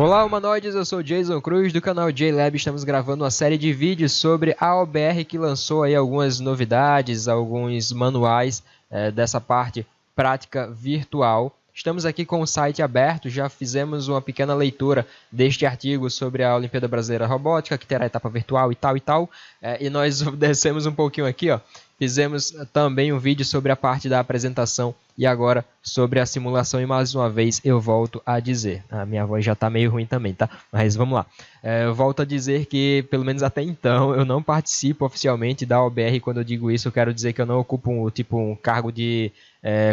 Olá, humanoides, eu sou o Jason Cruz do canal JLab. Estamos gravando uma série de vídeos sobre a OBR que lançou aí algumas novidades, alguns manuais dessa parte prática virtual. Estamos aqui com o site aberto, já fizemos uma pequena leitura deste artigo sobre a Olimpíada Brasileira Robótica, que terá etapa virtual e tal. E nós descemos um pouquinho aqui, ó. Fizemos também um vídeo sobre a parte da apresentação e agora sobre a simulação. E mais uma vez eu volto a dizer, a minha voz já está meio ruim também, tá? Mas vamos lá. Eu volto a dizer que, pelo menos até então, eu não participo oficialmente da OBR. Quando eu digo isso, eu quero dizer que eu não ocupo um cargo de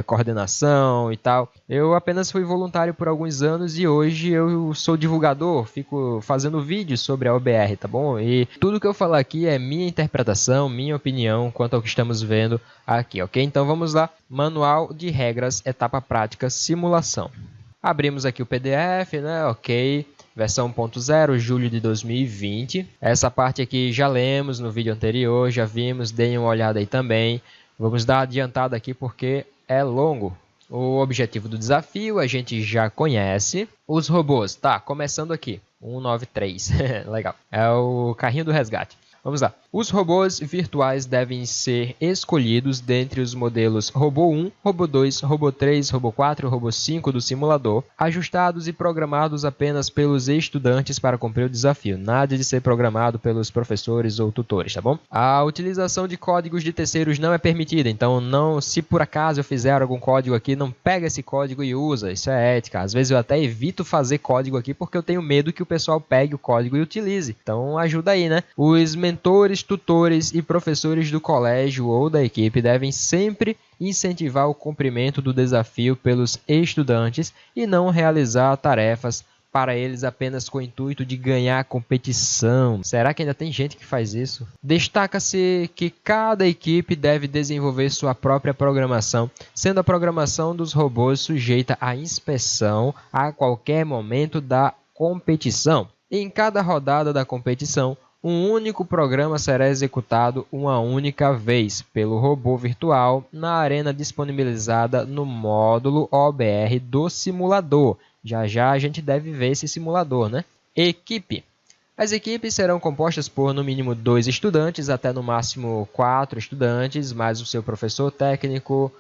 coordenação e tal. Eu apenas fui voluntário por alguns anos e hoje eu sou divulgador, fico fazendo vídeos sobre a OBR, tá bom? E tudo que eu falar aqui é minha interpretação, minha opinião quanto ao que estamos vendo aqui, ok? Então vamos lá, Manual de Regras, Etapa Prática, Simulação. Abrimos aqui o PDF, né? Ok, versão 1.0, julho de 2020. Essa parte aqui já lemos no vídeo anterior, já vimos, deem uma olhada aí também. Vamos dar adiantada aqui porque é longo. O objetivo do desafio a gente já conhece. Os robôs, tá, começando aqui, 193, legal, é o carrinho do resgate. Vamos lá. Os robôs virtuais devem ser escolhidos dentre os modelos Robô 1, Robô 2, Robô 3, Robô 4 e Robô 5 do simulador, ajustados e programados apenas pelos estudantes para cumprir o desafio. Nada de ser programado pelos professores ou tutores, tá bom? A utilização de códigos de terceiros não é permitida, então se por acaso eu fizer algum código aqui, não pega esse código e usa, isso é ética. Às vezes eu até evito fazer código aqui porque eu tenho medo que o pessoal pegue o código e utilize. Então ajuda aí, né? Os mentores, tutores e professores do colégio ou da equipe devem sempre incentivar o cumprimento do desafio pelos estudantes e não realizar tarefas para eles apenas com o intuito de ganhar a competição. Será que ainda tem gente que faz isso? Destaca-se que cada equipe deve desenvolver sua própria programação, sendo a programação dos robôs sujeita à inspeção a qualquer momento da competição. Em cada rodada da competição, um único programa será executado uma única vez pelo robô virtual na arena disponibilizada no módulo OBR do simulador. Já a gente deve ver esse simulador, né? Equipe. As equipes serão compostas por no mínimo 2 estudantes, até no máximo 4 estudantes, mais o seu professor técnico.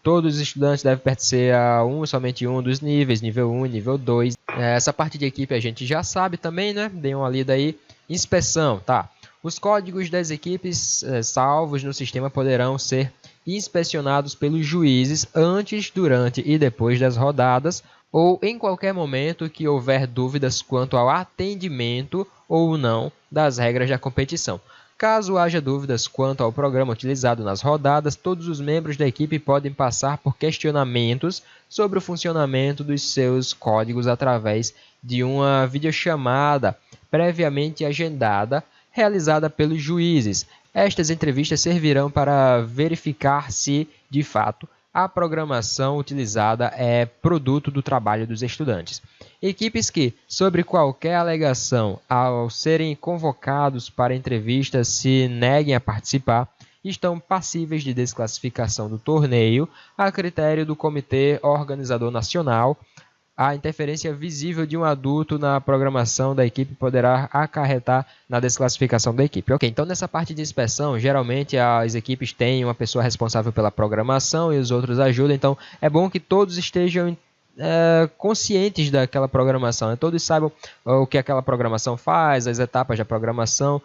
Todos os estudantes devem pertencer a somente um dos níveis, nível 1 e nível 2. Essa parte de equipe a gente já sabe também, né? Dê uma lida aí. Inspeção, tá? Os códigos das equipes salvos no sistema poderão ser inspecionados pelos juízes antes, durante e depois das rodadas ou em qualquer momento que houver dúvidas quanto ao atendimento ou não das regras da competição. Caso haja dúvidas quanto ao programa utilizado nas rodadas, todos os membros da equipe podem passar por questionamentos sobre o funcionamento dos seus códigos através de uma videochamada previamente agendada, realizada pelos juízes. Estas entrevistas servirão para verificar se, de fato, a programação utilizada é produto do trabalho dos estudantes. Equipes que, sobre qualquer alegação, ao serem convocados para entrevistas, se neguem a participar, estão passíveis de desclassificação do torneio a critério do Comitê Organizador Nacional. A interferência visível de um adulto na programação da equipe poderá acarretar na desclassificação da equipe. Ok, então nessa parte de inspeção, geralmente as equipes têm uma pessoa responsável pela programação e os outros ajudam, então é bom que todos estejam conscientes daquela programação, né? Todos saibam o que aquela programação faz, as etapas da programação,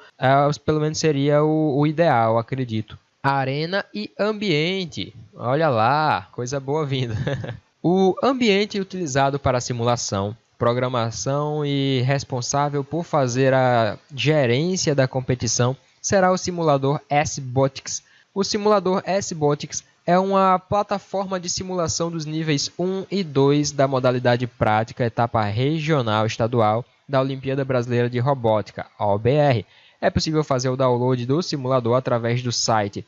pelo menos seria o ideal, acredito. Arena e ambiente, olha lá, coisa boa vinda. O ambiente utilizado para a simulação, programação e responsável por fazer a gerência da competição será o simulador SBotix. O simulador SBotix é uma plataforma de simulação dos níveis 1 e 2 da modalidade prática, etapa regional estadual da Olimpíada Brasileira de Robótica, OBR. É possível fazer o download do simulador através do site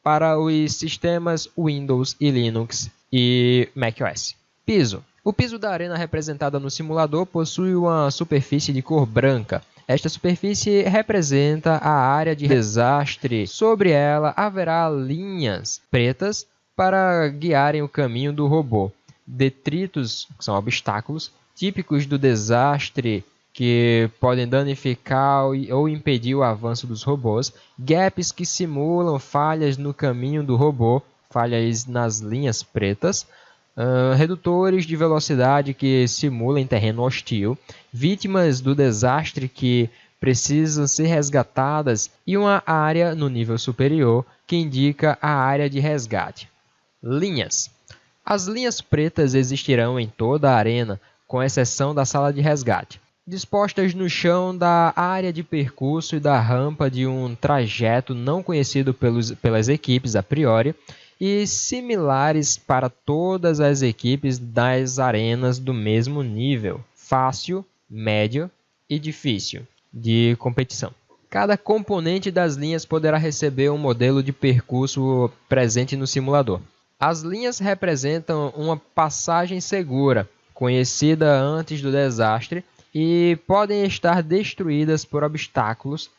para os sistemas Windows e Linux e macOS. Piso. O piso da arena representada no simulador possui uma superfície de cor branca. Esta superfície representa a área de desastre. Sobre ela haverá linhas pretas para guiarem o caminho do robô. detritos, que são obstáculos, típicos do desastre, que podem danificar ou impedir o avanço dos robôs, gaps que simulam falhas no caminho do robô, falhas nas linhas pretas, redutores de velocidade que simulam terreno hostil, vítimas do desastre que precisam ser resgatadas e uma área no nível superior que indica a área de resgate. Linhas. As linhas pretas existirão em toda a arena, com exceção da sala de resgate, dispostas no chão da área de percurso e da rampa de um trajeto não conhecido pelas equipes a priori, e similares para todas as equipes das arenas do mesmo nível, fácil, médio e difícil de competição. Cada componente das linhas poderá receber um modelo de percurso presente no simulador. As linhas representam uma passagem segura, conhecida antes do desastre, e podem estar destruídas por obstáculos,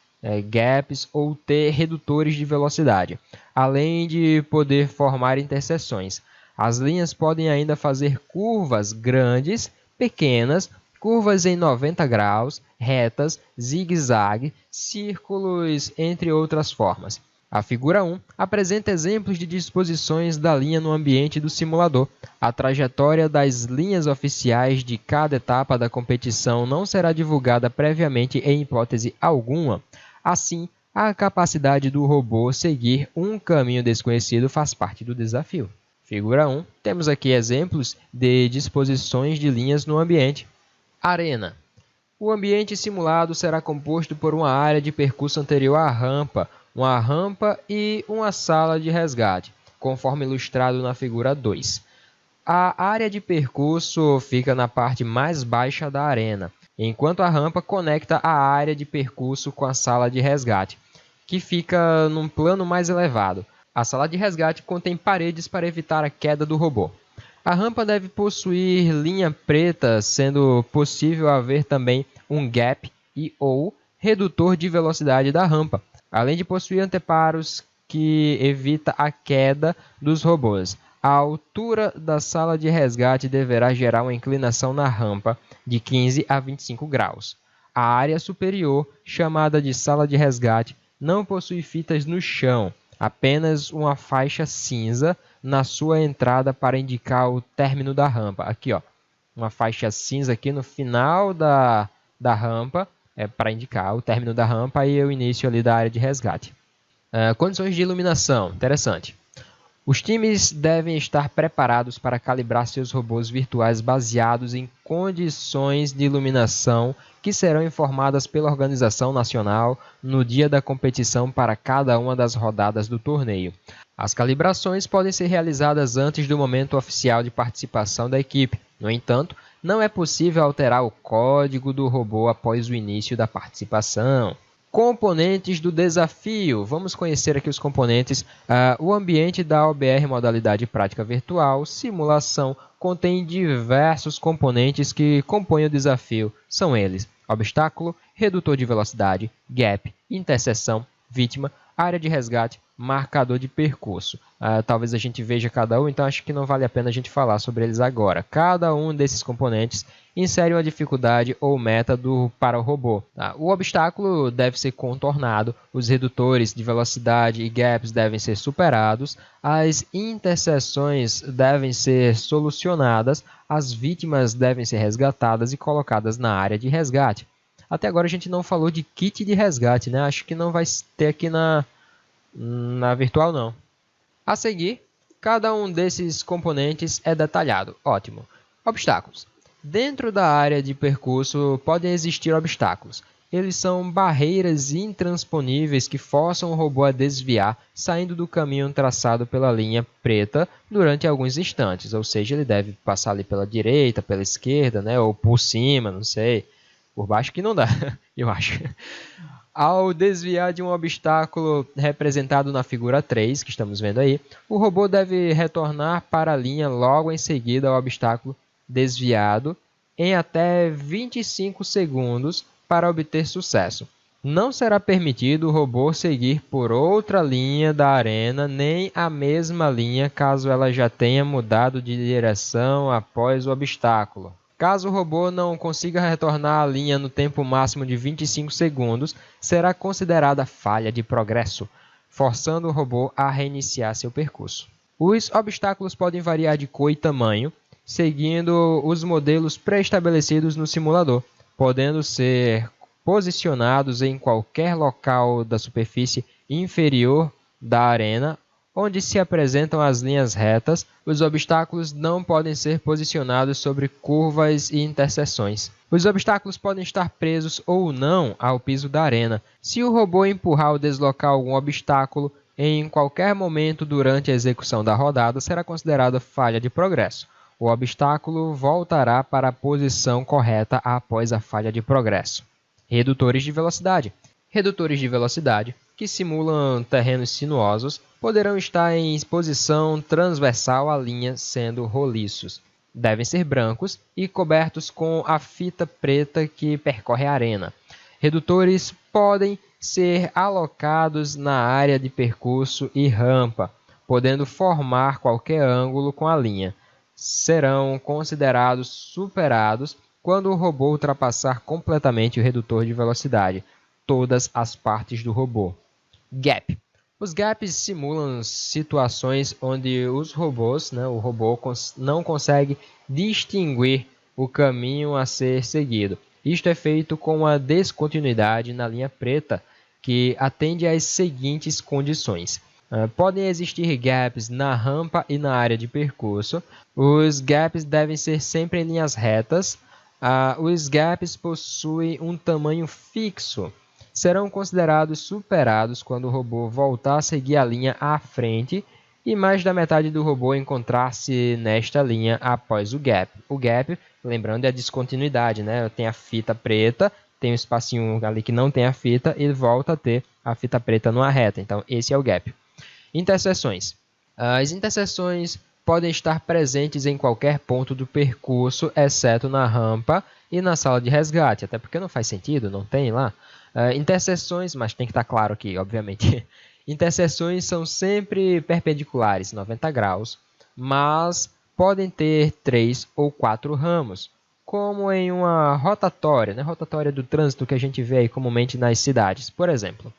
gaps ou ter redutores de velocidade, além de poder formar interseções. As linhas podem ainda fazer curvas grandes, pequenas, curvas em 90 graus, retas, zigue-zague, círculos, entre outras formas. A figura 1 apresenta exemplos de disposições da linha no ambiente do simulador. A trajetória das linhas oficiais de cada etapa da competição não será divulgada previamente em hipótese alguma. Assim, a capacidade do robô seguir um caminho desconhecido faz parte do desafio. Figura 1. Temos aqui exemplos de disposições de linhas no ambiente. Arena. O ambiente simulado será composto por uma área de percurso anterior à rampa, uma rampa e uma sala de resgate, conforme ilustrado na figura 2. A área de percurso fica na parte mais baixa da arena, enquanto a rampa conecta a área de percurso com a sala de resgate, que fica num plano mais elevado. A sala de resgate contém paredes para evitar a queda do robô. A rampa deve possuir linha preta, sendo possível haver também um gap e ou redutor de velocidade da rampa, além de possuir anteparos que evita a queda dos robôs. A altura da sala de resgate deverá gerar uma inclinação na rampa de 15 a 25 graus. A área superior, chamada de sala de resgate, não possui fitas no chão, apenas uma faixa cinza na sua entrada para indicar o término da rampa. Aqui, ó, uma faixa cinza aqui no final da rampa, para indicar o término da rampa e o início ali da área de resgate. Condições de iluminação, interessante. Os times devem estar preparados para calibrar seus robôs virtuais baseados em condições de iluminação que serão informadas pela organização nacional no dia da competição para cada uma das rodadas do torneio. As calibrações podem ser realizadas antes do momento oficial de participação da equipe. No entanto, não é possível alterar o código do robô após o início da participação. Componentes do desafio. Vamos conhecer aqui os componentes. O ambiente da OBR modalidade prática virtual, simulação, contém diversos componentes que compõem o desafio. São eles: obstáculo, redutor de velocidade, gap, interseção, vítima, área de resgate, marcador de percurso. Talvez a gente veja cada um, então acho que não vale a pena a gente falar sobre eles agora. Cada um desses componentes insere uma dificuldade ou meta para o robô. O obstáculo deve ser contornado, os redutores de velocidade e gaps devem ser superados, as interseções devem ser solucionadas, as vítimas devem ser resgatadas e colocadas na área de resgate. Até agora a gente não falou de kit de resgate, né? Acho que não vai ter aqui na virtual não. A seguir, cada um desses componentes é detalhado. Ótimo. Obstáculos. Dentro da área de percurso podem existir obstáculos. Eles são barreiras intransponíveis que forçam o robô a desviar, saindo do caminho traçado pela linha preta durante alguns instantes. Ou seja, ele deve passar ali pela direita, pela esquerda, né? Ou por cima, não sei. Por baixo que não dá, eu acho. Ao desviar de um obstáculo representado na figura 3, que estamos vendo aí, o robô deve retornar para a linha logo em seguida ao obstáculo desviado em até 25 segundos para obter sucesso. Não será permitido o robô seguir por outra linha da arena, nem a mesma linha caso ela já tenha mudado de direção após o obstáculo. Caso o robô não consiga retornar à linha no tempo máximo de 25 segundos, será considerada falha de progresso, forçando o robô a reiniciar seu percurso. Os obstáculos podem variar de cor e tamanho, seguindo os modelos pré-estabelecidos no simulador, podendo ser posicionados em qualquer local da superfície inferior da arena, onde se apresentam as linhas retas. Os obstáculos não podem ser posicionados sobre curvas e interseções. Os obstáculos podem estar presos ou não ao piso da arena. Se o robô empurrar ou deslocar algum obstáculo em qualquer momento durante a execução da rodada, será considerada falha de progresso. O obstáculo voltará para a posição correta após a falha de progresso. Redutores de velocidade. Redutores de velocidade, que simulam terrenos sinuosos, poderão estar em posição transversal à linha, sendo roliços. Devem ser brancos e cobertos com a fita preta que percorre a arena. Redutores podem ser alocados na área de percurso e rampa, podendo formar qualquer ângulo com a linha. Serão considerados superados quando o robô ultrapassar completamente o redutor de velocidade, todas as partes do robô. Gap. Os gaps simulam situações onde o robô não consegue distinguir o caminho a ser seguido. Isto é feito com uma descontinuidade na linha preta, que atende às seguintes condições. Podem existir gaps na rampa e na área de percurso. Os gaps devem ser sempre em linhas retas. Os gaps possuem um tamanho fixo. Serão considerados superados quando o robô voltar a seguir a linha à frente e mais da metade do robô encontrar-se nesta linha após o gap. O gap, lembrando, é a descontinuidade, né? Tem a fita preta, tem um espacinho ali que não tem a fita e volta a ter a fita preta numa reta. Então, esse é o gap. Interseções. As interseções podem estar presentes em qualquer ponto do percurso, exceto na rampa e na sala de resgate, até porque não faz sentido, não tem lá. Interseções, mas tem que estar claro aqui, obviamente. Interseções são sempre perpendiculares, 90 graus, mas podem ter 3 ou 4 ramos, como em uma rotatória, né? Rotatória do trânsito que a gente vê aí comumente nas cidades, por exemplo.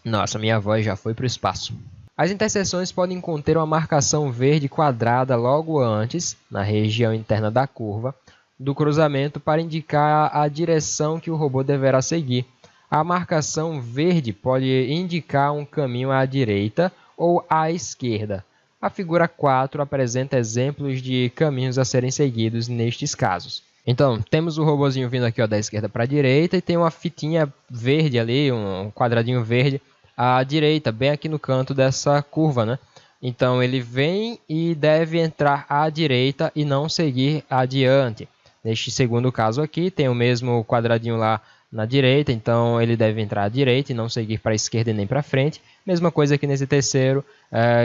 Nossa, minha voz já foi para o espaço. As interseções podem conter uma marcação verde quadrada logo antes, na região interna da curva, do cruzamento para indicar a direção que o robô deverá seguir. A marcação verde pode indicar um caminho à direita ou à esquerda. A figura 4 apresenta exemplos de caminhos a serem seguidos nestes casos. Então, temos o robozinho vindo aqui, ó, da esquerda para a direita e tem uma fitinha verde ali, um quadradinho verde à direita, bem aqui no canto dessa curva, né? Então ele vem e deve entrar à direita e não seguir adiante. Neste segundo caso aqui, tem o mesmo quadradinho lá na direita, então ele deve entrar à direita e não seguir para a esquerda e nem para frente. Mesma coisa aqui nesse terceiro,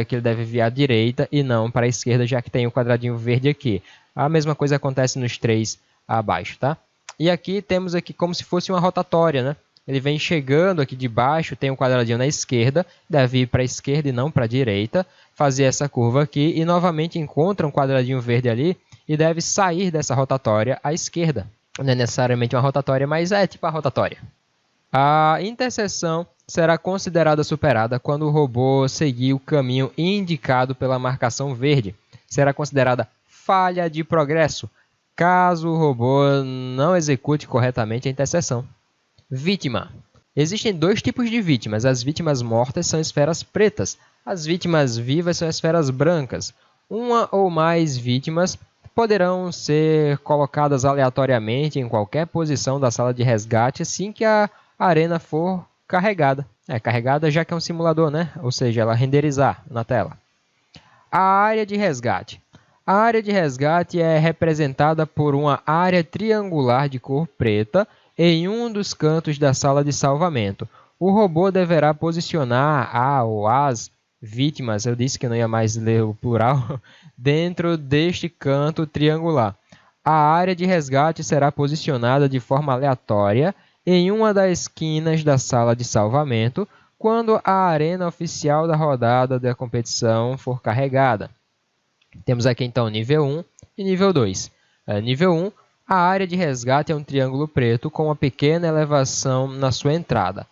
que ele deve vir à direita e não para a esquerda, já que tem o quadradinho verde aqui. A mesma coisa acontece nos 3 abaixo, tá? E aqui temos aqui como se fosse uma rotatória, né? Ele vem chegando aqui de baixo, tem um quadradinho na esquerda, deve ir para a esquerda e não para a direita, fazer essa curva aqui e novamente encontra um quadradinho verde ali e deve sair dessa rotatória à esquerda. Não é necessariamente uma rotatória, mas é tipo a rotatória. A interseção será considerada superada quando o robô seguir o caminho indicado pela marcação verde. Será considerada falha de progresso, caso o robô não execute corretamente a interseção. Vítima. Existem 2 tipos de vítimas. As vítimas mortas são esferas pretas. As vítimas vivas são esferas brancas. Uma ou mais vítimas poderão ser colocadas aleatoriamente em qualquer posição da sala de resgate assim que a arena for carregada. Carregada já que é um simulador, né? Ou seja, ela renderizar na tela. A área de resgate. A área de resgate é representada por uma área triangular de cor preta em um dos cantos da sala de salvamento. O robô deverá posicionar a ou as vítimas, eu disse que eu não ia mais ler o plural, dentro deste canto triangular. A área de resgate será posicionada de forma aleatória em uma das esquinas da sala de salvamento quando a arena oficial da rodada da competição for carregada. Temos aqui então nível 1 e nível 2. Nível 1, a área de resgate é um triângulo preto com uma pequena elevação na sua entrada.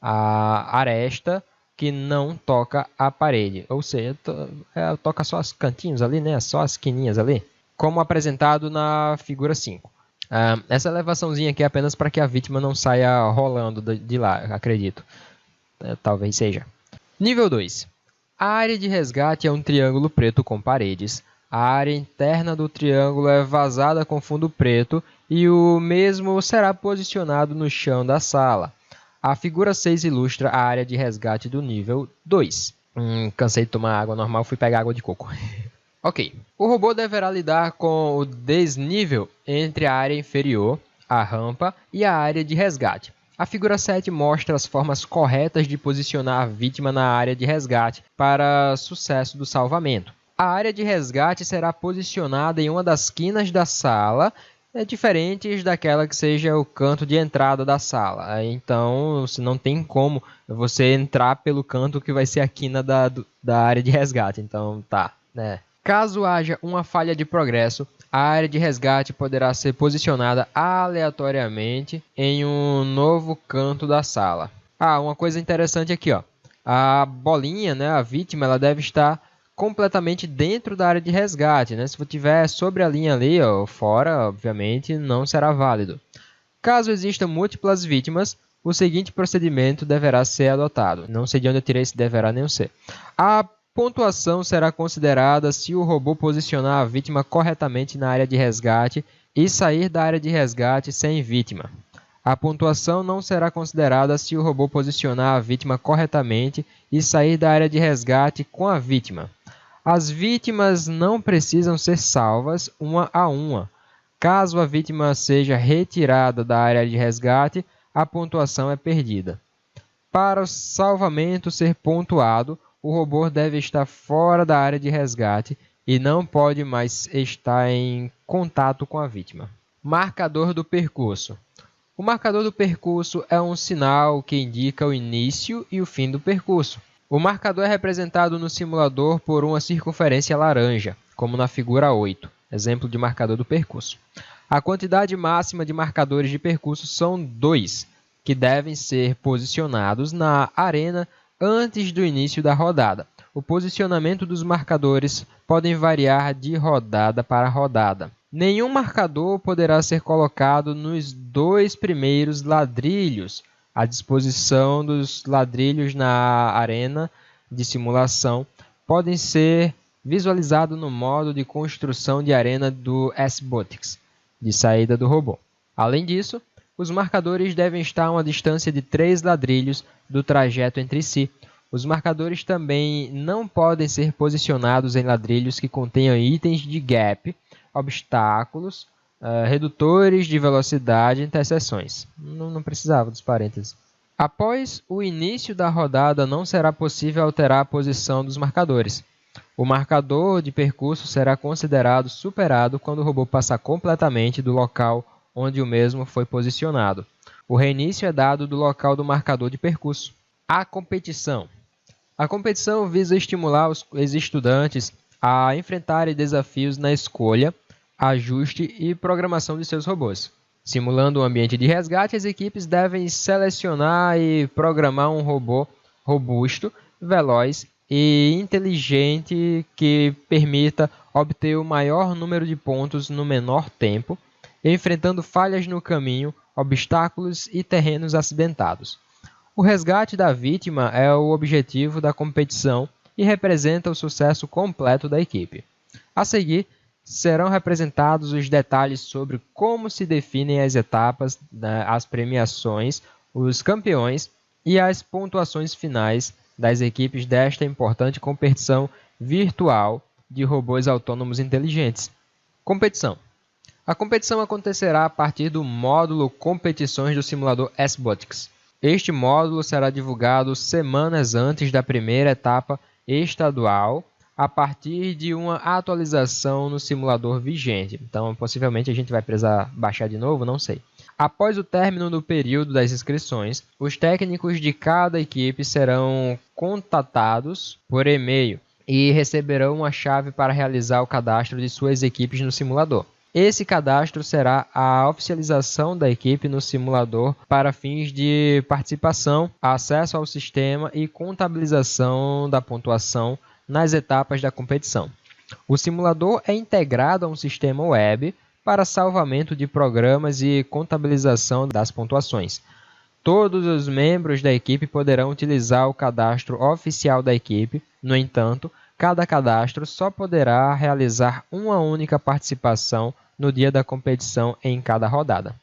A aresta que não toca a parede, ou seja, toca só os cantinhos ali, né? Só as esquininhas ali, como apresentado na figura 5. Essa elevaçãozinha aqui é apenas para que a vítima não saia rolando de lá, acredito. Talvez seja. Nível 2. A área de resgate é um triângulo preto com paredes. A área interna do triângulo é vazada com fundo preto e o mesmo será posicionado no chão da sala. A figura 6 ilustra a área de resgate do nível 2. Cansei de tomar água normal, fui pegar água de coco. Ok. O robô deverá lidar com o desnível entre a área inferior, a rampa, e a área de resgate. A figura 7 mostra as formas corretas de posicionar a vítima na área de resgate para sucesso do salvamento. A área de resgate será posicionada em uma das quinas da sala, diferentes daquela que seja o canto de entrada da sala. Então, não tem como você entrar pelo canto que vai ser a quina da área de resgate. Então, tá, né? Caso haja uma falha de progresso, a área de resgate poderá ser posicionada aleatoriamente em um novo canto da sala. Uma coisa interessante aqui, ó. A bolinha, né, a vítima, ela deve estar completamente dentro da área de resgate, né? Se você estiver sobre a linha ali, ó, fora, obviamente, não será válido. Caso existam múltiplas vítimas, o seguinte procedimento deverá ser adotado. Não sei de onde eu tirei esse deverá nem o ser. A pontuação será considerada se o robô posicionar a vítima corretamente na área de resgate e sair da área de resgate sem vítima. A pontuação não será considerada se o robô posicionar a vítima corretamente e sair da área de resgate com a vítima. As vítimas não precisam ser salvas uma a uma. Caso a vítima seja retirada da área de resgate, a pontuação é perdida. Para o salvamento ser pontuado, o robô deve estar fora da área de resgate e não pode mais estar em contato com a vítima. Marcador do percurso. O marcador do percurso é um sinal que indica o início e o fim do percurso. O marcador é representado no simulador por uma circunferência laranja, como na figura 8, exemplo de marcador do percurso. A quantidade máxima de marcadores de percurso são 2, que devem ser posicionados na arena antes do início da rodada. O posicionamento dos marcadores pode variar de rodada para rodada. Nenhum marcador poderá ser colocado nos 2 primeiros ladrilhos. A disposição dos ladrilhos na arena de simulação podem ser visualizados no modo de construção de arena do SBotix, de saída do robô. Além disso, os marcadores devem estar a uma distância de 3 ladrilhos do trajeto entre si. Os marcadores também não podem ser posicionados em ladrilhos que contenham itens de gap, obstáculos, redutores de velocidade e interseções. Não precisava dos parênteses. Após o início da rodada, não será possível alterar a posição dos marcadores. O marcador de percurso será considerado superado quando o robô passar completamente do local onde o mesmo foi posicionado. O reinício é dado do local do marcador de percurso. A competição. A competição visa estimular os estudantes a enfrentarem desafios na escolha, ajuste e programação de seus robôs. Simulando um ambiente de resgate, as equipes devem selecionar e programar um robô robusto, veloz e inteligente que permita obter o maior número de pontos no menor tempo, enfrentando falhas no caminho, obstáculos e terrenos acidentados. O resgate da vítima é o objetivo da competição e representa o sucesso completo da equipe. A seguir, serão representados os detalhes sobre como se definem as etapas, as premiações, os campeões e as pontuações finais das equipes desta importante competição virtual de robôs autônomos inteligentes. Competição. A competição acontecerá a partir do módulo Competições do simulador SBotix. Este módulo será divulgado semanas antes da primeira etapa estadual, a partir de uma atualização no simulador vigente. Então, possivelmente a gente vai precisar baixar de novo, não sei. Após o término do período das inscrições, os técnicos de cada equipe serão contatados por e-mail e receberão uma chave para realizar o cadastro de suas equipes no simulador. Esse cadastro será a oficialização da equipe no simulador para fins de participação, acesso ao sistema e contabilização da pontuação nas etapas da competição. O simulador é integrado a um sistema web para salvamento de programas e contabilização das pontuações. Todos os membros da equipe poderão utilizar o cadastro oficial da equipe. No entanto, cada cadastro só poderá realizar uma única participação no dia da competição em cada rodada.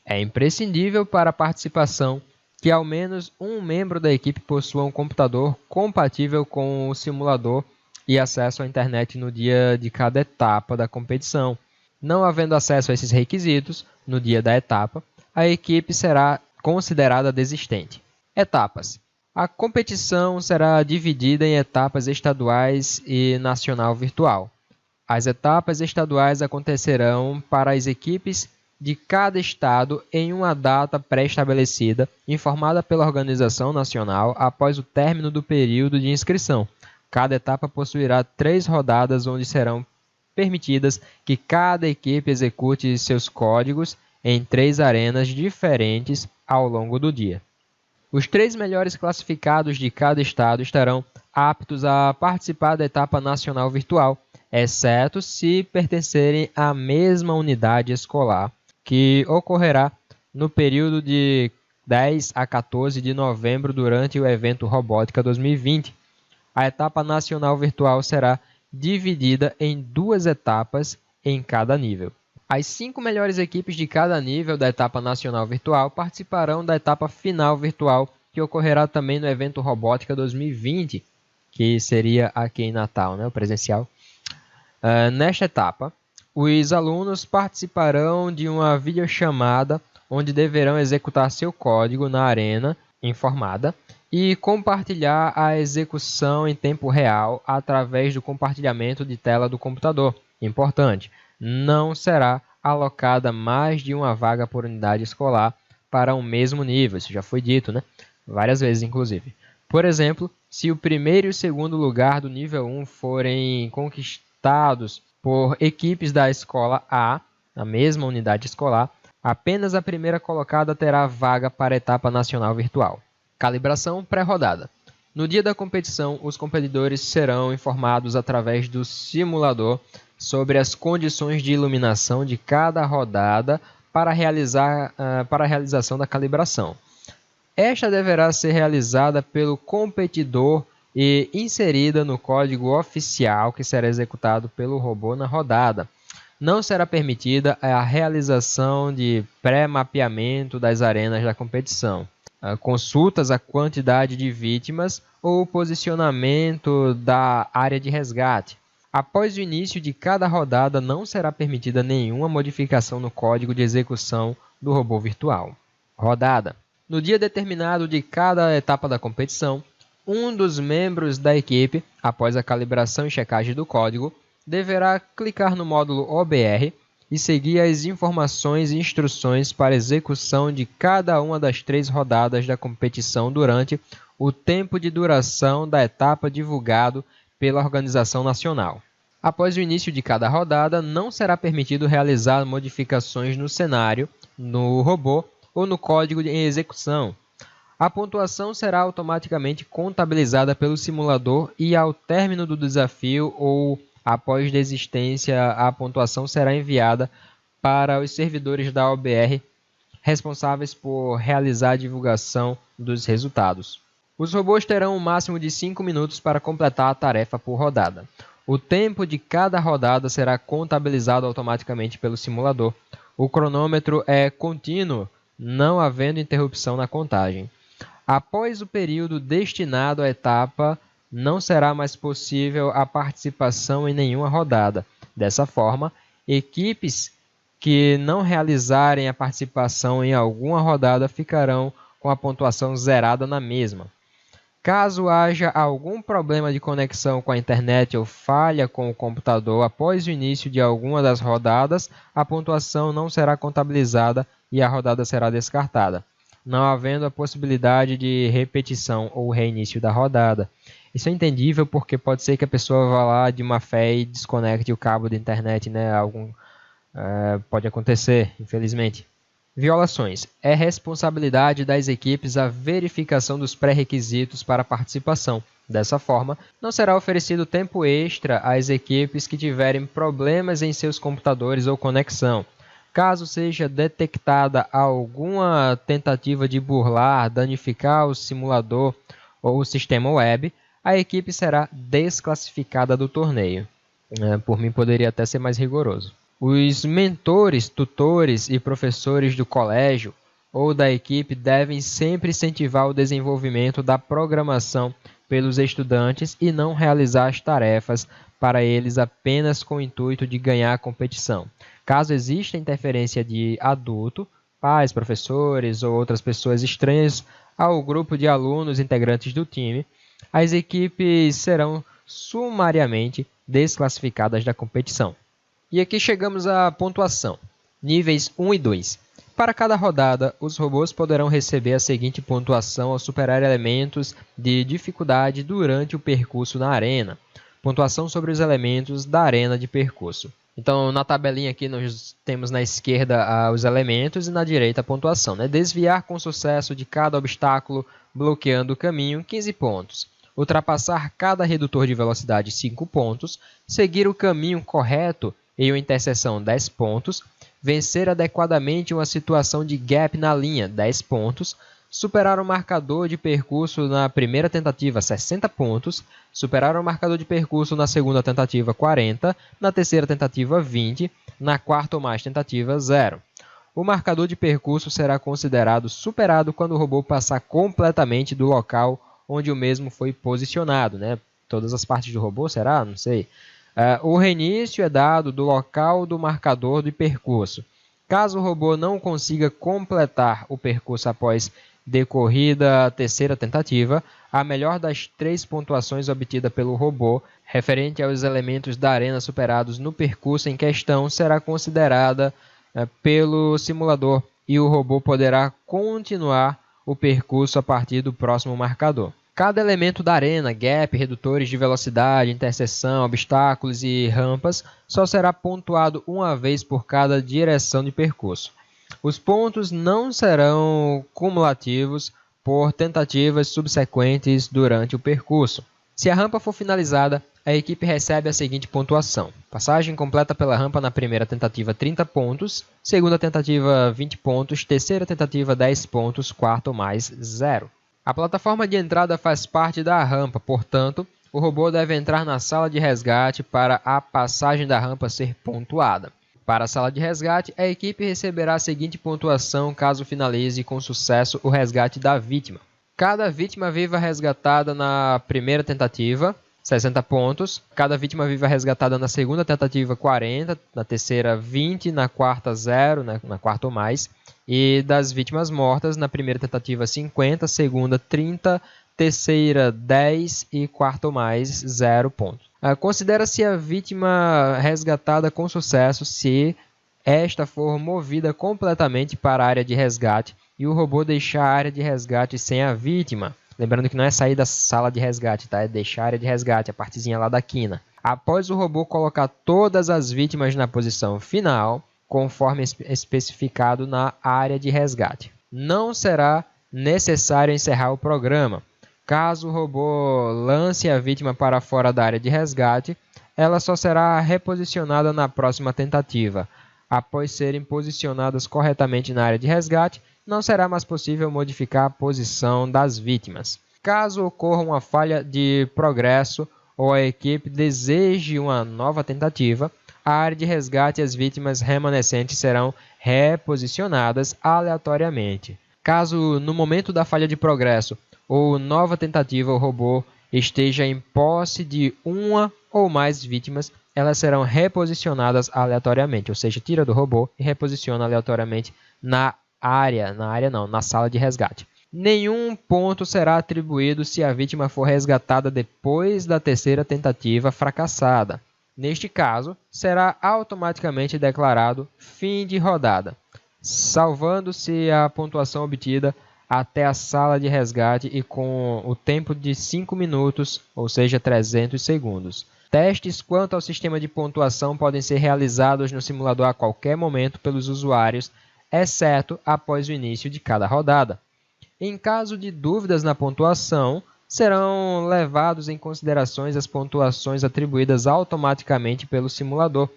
É imprescindível para a participação que ao menos um membro da equipe possua um computador compatível com o simulador e acesso à internet no dia de cada etapa da competição. Não havendo acesso a esses requisitos no dia da etapa, a equipe será considerada desistente. Etapas. A competição será dividida em etapas estaduais e nacional virtual. As etapas estaduais acontecerão para as equipes de cada estado em uma data pré-estabelecida, informada pela organização nacional após o término do período de inscrição. Cada etapa possuirá 3 rodadas onde serão permitidas que cada equipe execute seus códigos em 3 arenas diferentes ao longo do dia. Os 3 melhores classificados de cada estado estarão aptos a participar da etapa nacional virtual, exceto se pertencerem à mesma unidade escolar, que ocorrerá no período de 10 a 14 de novembro durante o evento Robótica 2020. A etapa nacional virtual será dividida em 2 etapas em cada nível. As 5 melhores equipes de cada nível da etapa nacional virtual participarão da etapa final virtual, que ocorrerá também no evento Robótica 2020, que seria aqui em Natal, né, o presencial. Nesta etapa, os alunos participarão de uma videochamada onde deverão executar seu código na arena informada e compartilhar a execução em tempo real através do compartilhamento de tela do computador. Importante, não será alocada mais de uma vaga por unidade escolar para um mesmo nível. Isso já foi dito, né? Várias vezes, inclusive. Por exemplo, se o primeiro e o segundo lugar do nível 1 forem conquistados por equipes da escola A, a mesma unidade escolar, apenas a primeira colocada terá vaga para a etapa nacional virtual. Calibração pré-rodada. No dia da competição, os competidores serão informados através do simulador sobre as condições de iluminação de cada rodada para a realização da calibração. Esta deverá ser realizada pelo competidor e inserida no código oficial que será executado pelo robô na rodada. Não será permitida a realização de pré-mapeamento das arenas da competição, consultas à quantidade de vítimas ou posicionamento da área de resgate. Após o início de cada rodada, não será permitida nenhuma modificação no código de execução do robô virtual. Rodada. No dia determinado de cada etapa da competição, um dos membros da equipe, após a calibração e checagem do código, deverá clicar no módulo OBR e seguir as informações e instruções para execução de cada uma das 3 rodadas da competição durante o tempo de duração da etapa divulgado pela organização nacional. Após o início de cada rodada, não será permitido realizar modificações no cenário, no robô ou no código em execução. A pontuação será automaticamente contabilizada pelo simulador e, ao término do desafio ou após desistência, a pontuação será enviada para os servidores da OBR responsáveis por realizar a divulgação dos resultados. Os robôs terão um máximo de 5 minutos para completar a tarefa por rodada. O tempo de cada rodada será contabilizado automaticamente pelo simulador. O cronômetro é contínuo, não havendo interrupção na contagem. Após o período destinado à etapa, não será mais possível a participação em nenhuma rodada. Dessa forma, equipes que não realizarem a participação em alguma rodada ficarão com a pontuação zerada na mesma. Caso haja algum problema de conexão com a internet ou falha com o computador após o início de alguma das rodadas, a pontuação não será contabilizada e a rodada será descartada, não havendo a possibilidade de repetição ou reinício da rodada. Isso é entendível porque pode ser que a pessoa vá lá de má fé e desconecte o cabo da internet, né? Pode acontecer, infelizmente. Violações. É responsabilidade das equipes a verificação dos pré-requisitos para a participação. Dessa forma, não será oferecido tempo extra às equipes que tiverem problemas em seus computadores ou conexão. Caso seja detectada alguma tentativa de burlar, danificar o simulador ou o sistema web, a equipe será desclassificada do torneio. Por mim, poderia até ser mais rigoroso. Os mentores, tutores e professores do colégio ou da equipe devem sempre incentivar o desenvolvimento da programação pelos estudantes e não realizar as tarefas para eles apenas com o intuito de ganhar a competição. Caso exista interferência de adulto, pais, professores ou outras pessoas estranhas ao grupo de alunos integrantes do time, as equipes serão sumariamente desclassificadas da competição. E aqui chegamos à pontuação. Níveis 1 e 2. Para cada rodada, os robôs poderão receber a seguinte pontuação ao superar elementos de dificuldade durante o percurso na arena. Pontuação sobre os elementos da arena de percurso. Então, na tabelinha aqui, nós temos na esquerda os elementos e na direita a pontuação. Desviar com sucesso de cada obstáculo, bloqueando o caminho, 15 pontos. Ultrapassar cada redutor de velocidade, 5 pontos. Seguir o caminho correto em uma interseção, 10 pontos. Vencer adequadamente uma situação de gap na linha, 10 pontos. Superar o marcador de percurso na primeira tentativa, 60 pontos. Superar o marcador de percurso na segunda tentativa, 40. Na terceira tentativa, 20. Na quarta ou mais tentativa, 0. O marcador de percurso será considerado superado quando o robô passar completamente do local onde o mesmo foi posicionado, né? Todas as partes do robô, será? Não sei. O reinício é dado do local do marcador de percurso. Caso o robô não consiga completar o percurso após decorrida a terceira tentativa, a melhor das 3 pontuações obtida pelo robô, referente aos elementos da arena superados no percurso em questão, será considerada pelo simulador e o robô poderá continuar o percurso a partir do próximo marcador. Cada elemento da arena, gap, redutores de velocidade, interseção, obstáculos e rampas, só será pontuado uma vez por cada direção de percurso. Os pontos não serão cumulativos por tentativas subsequentes durante o percurso. Se a rampa for finalizada, a equipe recebe a seguinte pontuação. Passagem completa pela rampa na primeira tentativa, 30 pontos. Segunda tentativa, 20 pontos. Terceira tentativa, 10 pontos. Quarta ou mais, 0. A plataforma de entrada faz parte da rampa, portanto, o robô deve entrar na sala de resgate para a passagem da rampa ser pontuada. Para a sala de resgate, a equipe receberá a seguinte pontuação caso finalize com sucesso o resgate da vítima. Cada vítima viva resgatada na primeira tentativa, 60 pontos. Cada vítima viva resgatada na segunda tentativa, 40. Na terceira, 20. Na quarta, 0. Na quarta ou mais. E das vítimas mortas, na primeira tentativa, 50. Segunda, 30. Terceira, 10. E quarta ou mais, 0 pontos. Considera-se a vítima resgatada com sucesso se esta for movida completamente para a área de resgate e o robô deixar a área de resgate sem a vítima. Lembrando que não é sair da sala de resgate, tá? É deixar a área de resgate, a partezinha lá da quina. Após o robô colocar todas as vítimas na posição final, conforme especificado na área de resgate. Não será necessário encerrar o programa. Caso o robô lance a vítima para fora da área de resgate, ela só será reposicionada na próxima tentativa. Após serem posicionadas corretamente na área de resgate, não será mais possível modificar a posição das vítimas. Caso ocorra uma falha de progresso ou a equipe deseje uma nova tentativa, a área de resgate e as vítimas remanescentes serão reposicionadas aleatoriamente. Caso no momento da falha de progresso ou nova tentativa o robô esteja em posse de uma ou mais vítimas, elas serão reposicionadas aleatoriamente, ou seja, tira do robô e reposiciona aleatoriamente na sala de resgate. Nenhum ponto será atribuído se a vítima for resgatada depois da terceira tentativa fracassada. Neste caso, será automaticamente declarado fim de rodada, salvando-se a pontuação obtida até a sala de resgate e com o tempo de 5 minutos, ou seja, 300 segundos. Testes quanto ao sistema de pontuação podem ser realizados no simulador a qualquer momento pelos usuários, exceto após o início de cada rodada. Em caso de dúvidas na pontuação, serão levados em consideração as pontuações atribuídas automaticamente pelo simulador.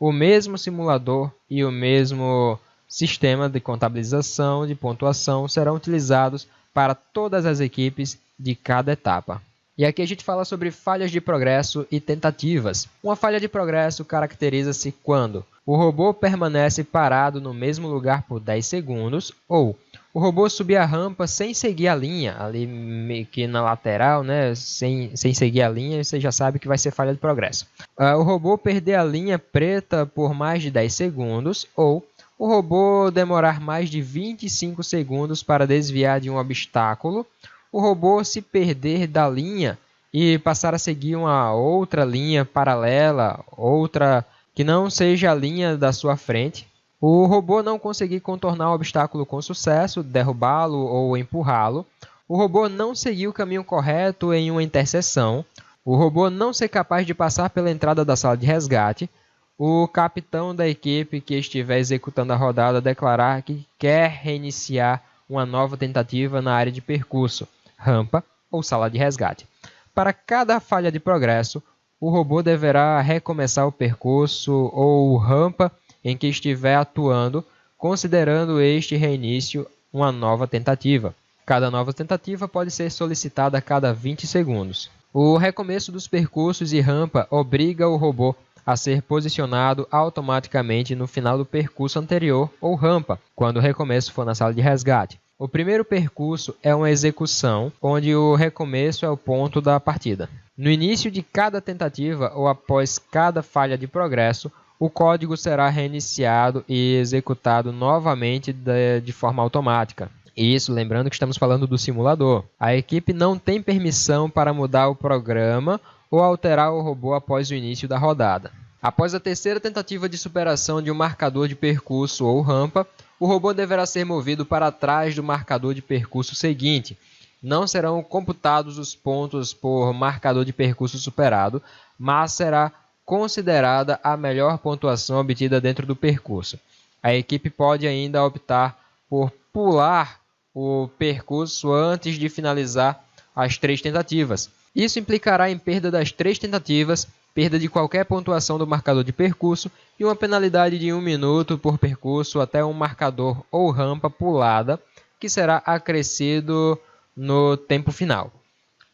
O mesmo simulador e o mesmo sistema de contabilização de pontuação serão utilizados para todas as equipes de cada etapa. E aqui a gente fala sobre falhas de progresso e tentativas. Uma falha de progresso caracteriza-se quando o robô permanece parado no mesmo lugar por 10 segundos ou o robô subir a rampa sem seguir a linha, ali meio que na lateral, né? sem seguir a linha, você já sabe que vai ser falha de progresso. O robô perder a linha preta por mais de 10 segundos ou o robô demorar mais de 25 segundos para desviar de um obstáculo, o robô se perder da linha e passar a seguir uma outra linha paralela, outra que não seja a linha da sua frente, o robô não conseguir contornar o obstáculo com sucesso, derrubá-lo ou empurrá-lo, o robô não seguir o caminho correto em uma interseção, o robô não ser capaz de passar pela entrada da sala de resgate, o capitão da equipe que estiver executando a rodada declarar que quer reiniciar uma nova tentativa na área de percurso, rampa ou sala de resgate. Para cada falha de progresso, o robô deverá recomeçar o percurso ou rampa em que estiver atuando, considerando este reinício uma nova tentativa. Cada nova tentativa pode ser solicitada a cada 20 segundos. O recomeço dos percursos e rampa obriga o robô a ser posicionado automaticamente no final do percurso anterior ou rampa, quando o recomeço for na sala de resgate. O primeiro percurso é uma execução, onde o recomeço é o ponto da partida. No início de cada tentativa ou após cada falha de progresso, o código será reiniciado e executado novamente de forma automática. Isso, lembrando que estamos falando do simulador. A equipe não tem permissão para mudar o programa ou alterar o robô após o início da rodada. Após a terceira tentativa de superação de um marcador de percurso ou rampa, o robô deverá ser movido para trás do marcador de percurso seguinte. Não serão computados os pontos por marcador de percurso superado, mas será considerada a melhor pontuação obtida dentro do percurso. A equipe pode ainda optar por pular o percurso antes de finalizar as 3 tentativas. Isso implicará em perda das 3 tentativas, perda de qualquer pontuação do marcador de percurso e uma penalidade de 1 minuto por percurso até um marcador ou rampa pulada, que será acrescido no tempo final.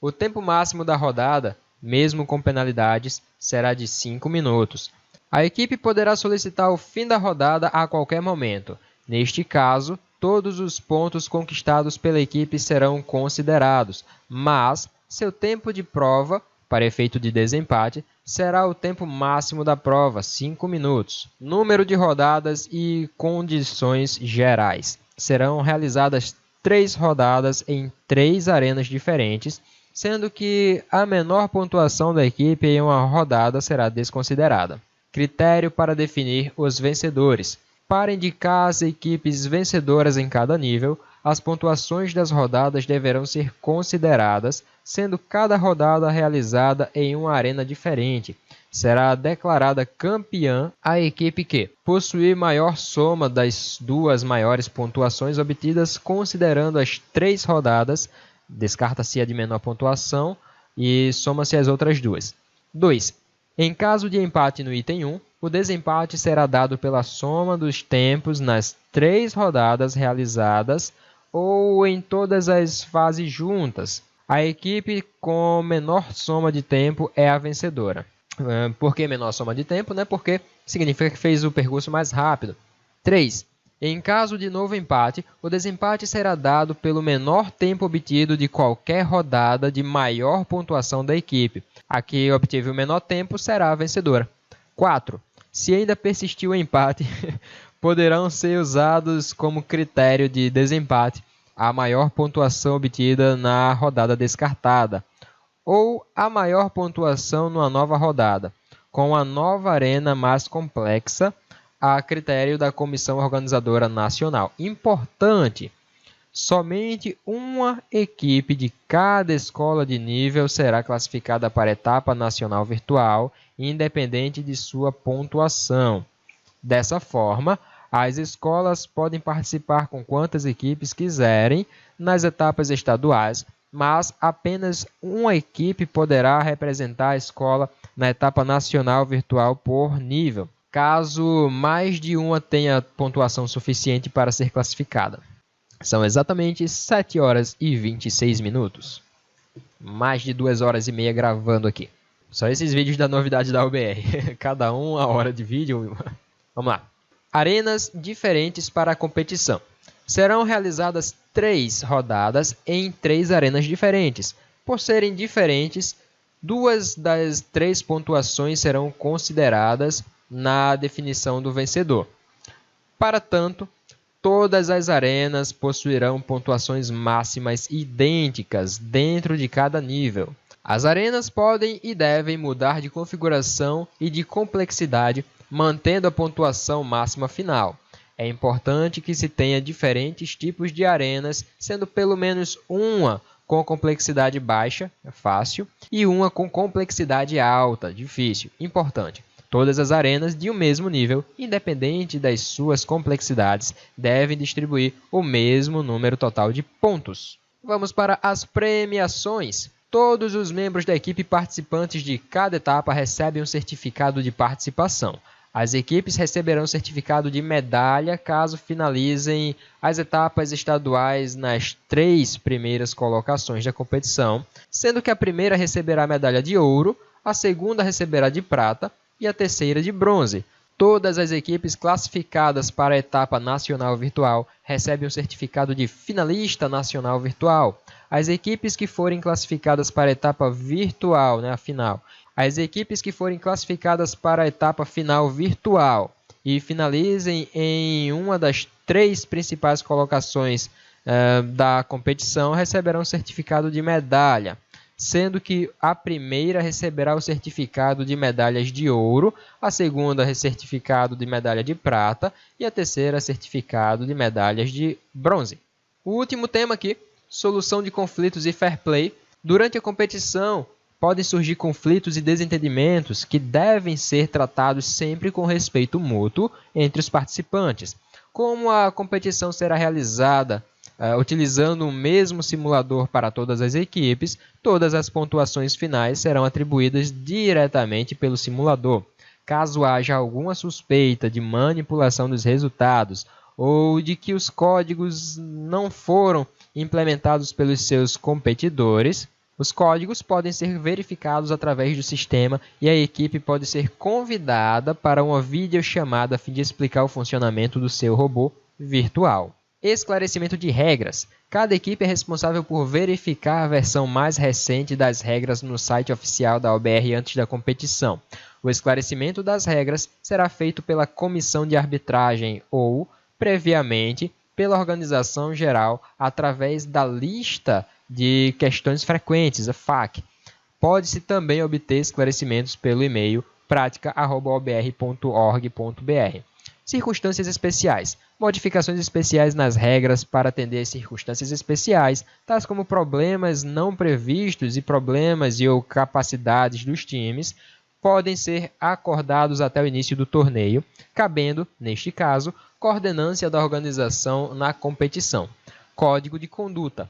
O tempo máximo da rodada, mesmo com penalidades, será de 5 minutos. A equipe poderá solicitar o fim da rodada a qualquer momento. Neste caso, todos os pontos conquistados pela equipe serão considerados, mas seu tempo de prova, para efeito de desempate, será o tempo máximo da prova, 5 minutos. Número de rodadas e condições gerais. Serão realizadas 3 rodadas em 3 arenas diferentes, sendo que a menor pontuação da equipe em uma rodada será desconsiderada. Critério para definir os vencedores. Para indicar as equipes vencedoras em cada nível, as pontuações das rodadas deverão ser consideradas, sendo cada rodada realizada em uma arena diferente. Será declarada campeã a equipe que possuir maior soma das 2 maiores pontuações obtidas, considerando as 3 rodadas, descarta-se a de menor pontuação e soma-se as outras 2. 2. Em caso de empate no item 1, o desempate será dado pela soma dos tempos nas 3 rodadas realizadas ou em todas as fases juntas. A equipe com menor soma de tempo é a vencedora. Por que menor soma de tempo? Porque significa que fez o percurso mais rápido. 3. Em caso de novo empate, o desempate será dado pelo menor tempo obtido de qualquer rodada de maior pontuação da equipe. A que obteve o menor tempo será a vencedora. 4. Se ainda persistir o empate, poderão ser usados como critério de desempate a maior pontuação obtida na rodada descartada, ou a maior pontuação numa nova rodada, com a nova arena mais complexa, a critério da Comissão Organizadora Nacional. Importante! Somente uma equipe de cada escola de nível será classificada para a etapa nacional virtual, independente de sua pontuação. Dessa forma, as escolas podem participar com quantas equipes quiserem nas etapas estaduais, mas apenas uma equipe poderá representar a escola na etapa nacional virtual por nível, caso mais de uma tenha pontuação suficiente para ser classificada. São exatamente 7 horas e 26 minutos. Mais de 2 horas e meia gravando aqui. Só esses vídeos da novidade da OBR. Cada um a hora de vídeo. Vamos lá. Arenas diferentes para a competição. Serão realizadas 3 rodadas em 3 arenas diferentes. Por serem diferentes, 2 das 3 pontuações serão consideradas na definição do vencedor. Para tanto, todas as arenas possuirão pontuações máximas idênticas dentro de cada nível. As arenas podem e devem mudar de configuração e de complexidade, mantendo a pontuação máxima final. É importante que se tenha diferentes tipos de arenas, sendo pelo menos uma com complexidade baixa, fácil, e uma com complexidade alta, difícil, importante. Todas as arenas de um mesmo nível, independente das suas complexidades, devem distribuir o mesmo número total de pontos. Vamos para as premiações. Todos os membros da equipe participantes de cada etapa recebem um certificado de participação. As equipes receberão certificado de medalha caso finalizem as etapas estaduais nas 3 primeiras colocações da competição, sendo que a primeira receberá a medalha de ouro, a segunda receberá de prata e a terceira de bronze. Todas as equipes classificadas para a etapa nacional virtual recebem um certificado de finalista nacional virtual. As equipes que forem classificadas para a etapa virtual, a final, as equipes que forem classificadas para a etapa final virtual e finalizem em uma das 3 principais colocações da competição receberão certificado de medalha, sendo que a primeira receberá o certificado de medalhas de ouro, a segunda certificado de medalha de prata e a terceira certificado de medalhas de bronze. O último tema aqui, solução de conflitos e fair play. Durante a competição, podem surgir conflitos e desentendimentos que devem ser tratados sempre com respeito mútuo entre os participantes. Como a competição será realizada utilizando o mesmo simulador para todas as equipes, todas as pontuações finais serão atribuídas diretamente pelo simulador. Caso haja alguma suspeita de manipulação dos resultados ou de que os códigos não foram implementados pelos seus competidores, os códigos podem ser verificados através do sistema e a equipe pode ser convidada para uma videochamada a fim de explicar o funcionamento do seu robô virtual. Esclarecimento de regras. Cada equipe é responsável por verificar a versão mais recente das regras no site oficial da OBR antes da competição. O esclarecimento das regras será feito pela comissão de arbitragem ou, previamente, pela organização geral através da lista de questões frequentes, a FAQ. Pode-se também obter esclarecimentos pelo e-mail pratica@obr.org.br. Circunstâncias especiais. Modificações especiais nas regras para atender circunstâncias especiais, tais como problemas não previstos e problemas ou capacidades dos times, podem ser acordados até o início do torneio, cabendo, neste caso, coordenância da organização na competição. Código de conduta.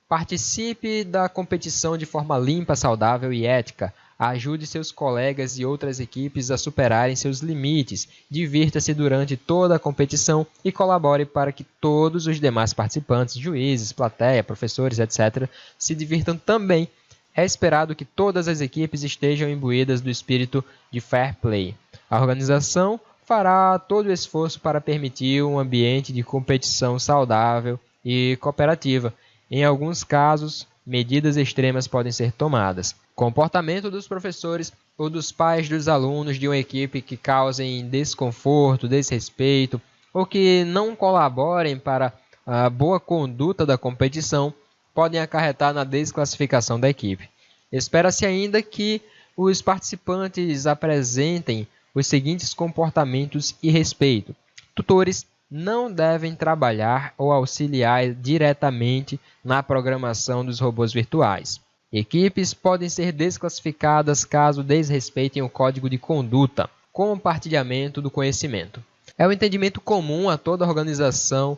Participe da competição de forma limpa, saudável e ética. Ajude seus colegas e outras equipes a superarem seus limites. Divirta-se durante toda a competição e colabore para que todos os demais participantes, juízes, plateia, professores, etc., se divirtam também. É esperado que todas as equipes estejam imbuídas do espírito de fair play. A organização fará todo o esforço para permitir um ambiente de competição saudável e cooperativa. Em alguns casos, medidas extremas podem ser tomadas. Comportamento dos professores ou dos pais dos alunos de uma equipe que causem desconforto, desrespeito ou que não colaborem para a boa conduta da competição podem acarretar na desclassificação da equipe. Espera-se ainda que os participantes apresentem os seguintes comportamentos e respeito. Tutores não devem trabalhar ou auxiliar diretamente na programação dos robôs virtuais. Equipes podem ser desclassificadas caso desrespeitem o código de conduta. Compartilhamento do conhecimento. É um entendimento comum a toda organização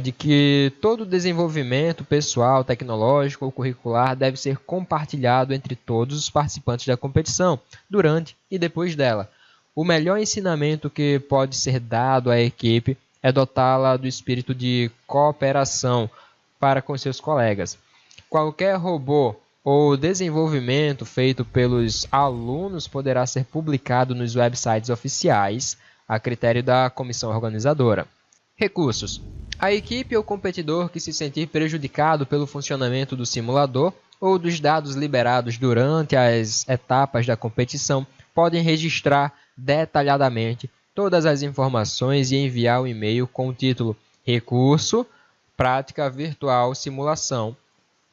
de que todo desenvolvimento pessoal, tecnológico ou curricular deve ser compartilhado entre todos os participantes da competição, durante e depois dela. O melhor ensinamento que pode ser dado à equipe é dotá-la do espírito de cooperação para com seus colegas. Qualquer robô ou desenvolvimento feito pelos alunos poderá ser publicado nos websites oficiais, a critério da comissão organizadora. Recursos. A equipe ou competidor que se sentir prejudicado pelo funcionamento do simulador ou dos dados liberados durante as etapas da competição podem registrar detalhadamente todas as informações e enviar um e-mail com o título Recurso, Prática Virtual Simulação,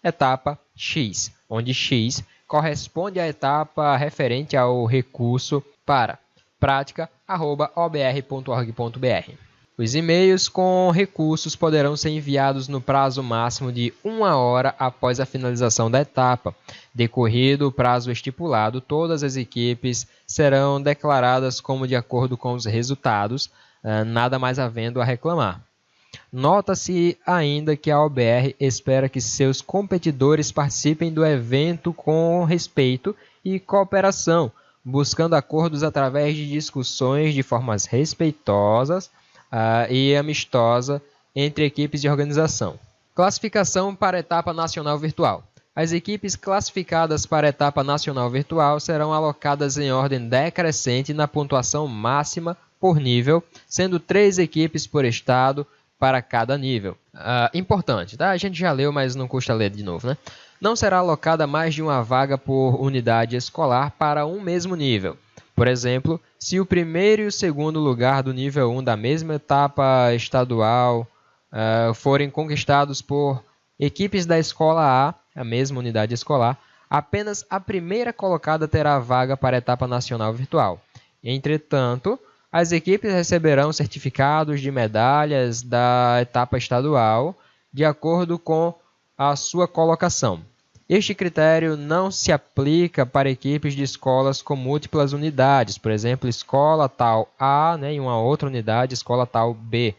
etapa X, onde X corresponde à etapa referente ao recurso para prática@obr.org.br. Os e-mails com recursos poderão ser enviados no prazo máximo de 1 hora após a finalização da etapa. Decorrido o prazo estipulado, todas as equipes serão declaradas como de acordo com os resultados, nada mais havendo a reclamar. Nota-se ainda que a OBR espera que seus competidores participem do evento com respeito e cooperação, buscando acordos através de discussões de formas respeitosas e amistosa entre equipes de organização. Classificação para a etapa nacional virtual. As equipes classificadas para a etapa nacional virtual serão alocadas em ordem decrescente na pontuação máxima por nível, sendo 3 equipes por estado para cada nível. Importante, tá? A gente já leu, mas não custa ler de novo, né? Não será alocada mais de uma vaga por unidade escolar para um mesmo nível. Por exemplo, se o primeiro e o segundo lugar do nível 1 da mesma etapa estadual forem conquistados por equipes da escola A, a mesma unidade escolar, apenas a primeira colocada terá vaga para a etapa nacional virtual. Entretanto, as equipes receberão certificados de medalhas da etapa estadual de acordo com a sua colocação. Este critério não se aplica para equipes de escolas com múltiplas unidades, por exemplo, escola tal A, né, e uma outra unidade, escola tal B.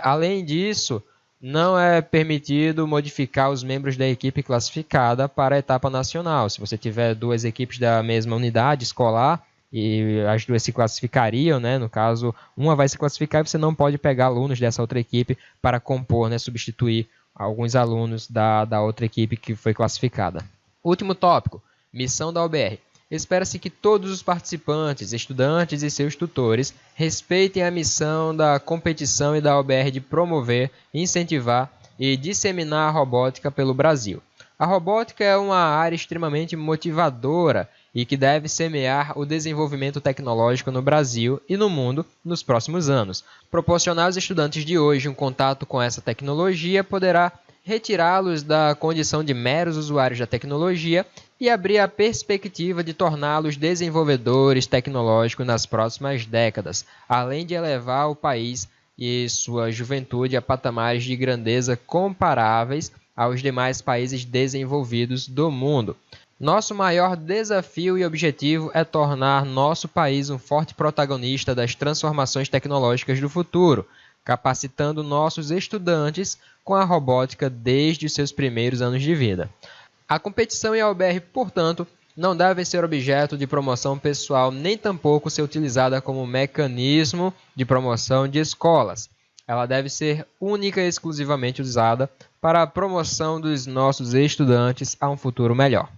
Além disso, não é permitido modificar os membros da equipe classificada para a etapa nacional. Se você tiver 2 equipes da mesma unidade escolar e as 2 se classificariam, né, no caso, uma vai se classificar e você não pode pegar alunos dessa outra equipe para compor, né, substituir alguns alunos da outra equipe que foi classificada. Último tópico, missão da OBR. Espera-se que todos os participantes, estudantes e seus tutores respeitem a missão da competição e da OBR de promover, incentivar e disseminar a robótica pelo Brasil. A robótica é uma área extremamente motivadora e que deve semear o desenvolvimento tecnológico no Brasil e no mundo nos próximos anos. Proporcionar aos estudantes de hoje um contato com essa tecnologia poderá retirá-los da condição de meros usuários da tecnologia e abrir a perspectiva de torná-los desenvolvedores tecnológicos nas próximas décadas, além de elevar o país e sua juventude a patamares de grandeza comparáveis aos demais países desenvolvidos do mundo. Nosso maior desafio e objetivo é tornar nosso país um forte protagonista das transformações tecnológicas do futuro, capacitando nossos estudantes com a robótica desde os seus primeiros anos de vida. A competição e a OBR, portanto, não devem ser objeto de promoção pessoal, nem tampouco ser utilizada como mecanismo de promoção de escolas. Ela deve ser única e exclusivamente usada para a promoção dos nossos estudantes a um futuro melhor.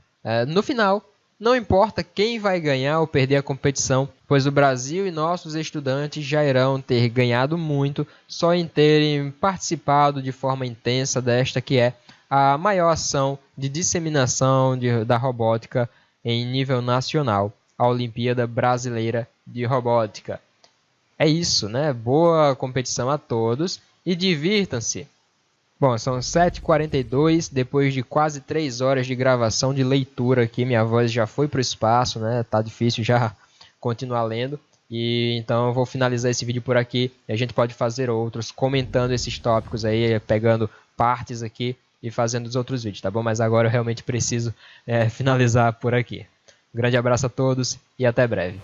No final, não importa quem vai ganhar ou perder a competição, pois o Brasil e nossos estudantes já irão ter ganhado muito só em terem participado de forma intensa desta que é a maior ação de disseminação da robótica em nível nacional, a Olimpíada Brasileira de Robótica. É isso, né? Boa competição a todos e divirtam-se! Bom, são 7h42, depois de quase 3 horas de gravação, de leitura aqui, minha voz já foi para o espaço, né? Tá difícil já continuar lendo. E então eu vou finalizar esse vídeo por aqui. E a gente pode fazer outros comentando esses tópicos aí, pegando partes aqui e fazendo os outros vídeos, tá bom? Mas agora eu realmente preciso finalizar por aqui. Um grande abraço a todos e até breve.